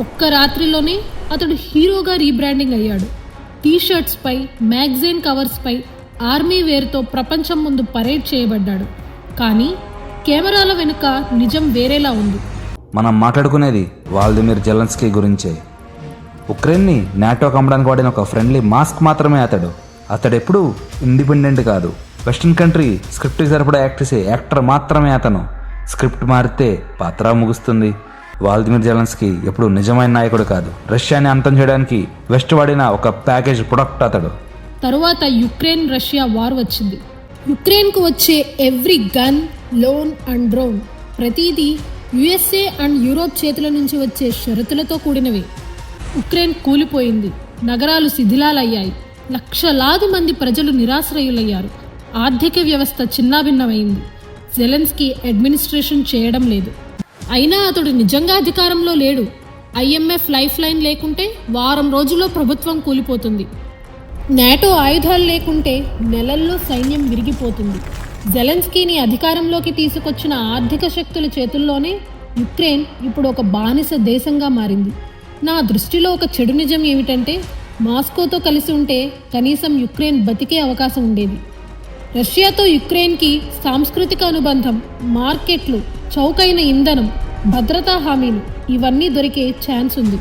ఒక్క రాత్రిలోనే అతడు హీరోగా రీబ్రాండింగ్ అయ్యాడు. టీషర్ట్స్పై, మ్యాగజైన్ కవర్స్పై ఆర్మీ వేర్తో ప్రపంచం ముందు పరేడ్ చేయబడ్డాడు. కానీ కెమెరాల వెనుక నిజం వేరేలా ఉంది. మనం మాట్లాడుకునేది వాల్దిమిర్ జెలెన్స్కీ గురించే. ఉక్రెయిన్ని నాటోకి అమ్మడానికి వాడిన ఒక ఫ్రెండ్లీ మాస్క్ మాత్రమే అతడెప్పుడు ఇండిపెండెంట్ కాదు. వెస్టర్న్ కంట్రీ స్క్రిప్ట్కి సరిపడా యాక్ట్ చేసే యాక్టర్ మాత్రమే అతను. స్క్రిప్ట్ మారితే పాత్ర ముగుస్తుంది. వాల్దిమిర్ జెలెన్స్కీ ఎప్పుడు నిజమైన నాయకుడు కాదు. రష్యాని అంతం చేయడానికి వెస్ట్ వాడిన ఒక ప్యాకేజ్ ప్రొడక్ట్ అతడు. తరువాత యుక్రెయిన్ రష్యా వార్ వచ్చింది. యుక్రెయిన్కు వచ్చే every gun, loan and drone ప్రతిదీ యుఎస్ఏ అండ్ యూరోప్ చేతుల నుంచి వచ్చే షరతులతో కూడినవి. ఉక్రెయిన్ కూలిపోయింది. నగరాలు శిథిలాలయ్యాయి. లక్షలాది మంది ప్రజలు నిరాశ్రయులయ్యారు. ఆర్థిక వ్యవస్థ చిన్నాభిన్నమైంది. జెలెన్స్కీ అడ్మినిస్ట్రేషన్ చేయడం లేదు. అయినా అతడు నిజంగా అధికారంలో లేడు. IMF లైఫ్ లైన్ లేకుంటే వారం రోజుల్లో ప్రభుత్వం కూలిపోతుంది. నాటో ఆయుధాలు లేకుంటే నెలల్లో సైన్యం విరిగిపోతుంది. జెలెన్స్కీని అధికారంలోకి తీసుకొచ్చిన ఆర్థిక శక్తుల చేతుల్లోనే యుక్రెయిన్ ఇప్పుడు ఒక బానిస దేశంగా మారింది. నా దృష్టిలో ఒక చెడు నిజం ఏమిటంటే, మాస్కోతో కలిసి ఉంటే కనీసం యుక్రెయిన్ బతికే అవకాశం ఉండేది. రష్యాతో యుక్రెయిన్కి సాంస్కృతిక అనుబంధం, మార్కెట్లు, చౌకైన ఇంధనం, భద్రతా హామీలు ఇవన్నీ దొరికే ఛాన్స్ ఉంది.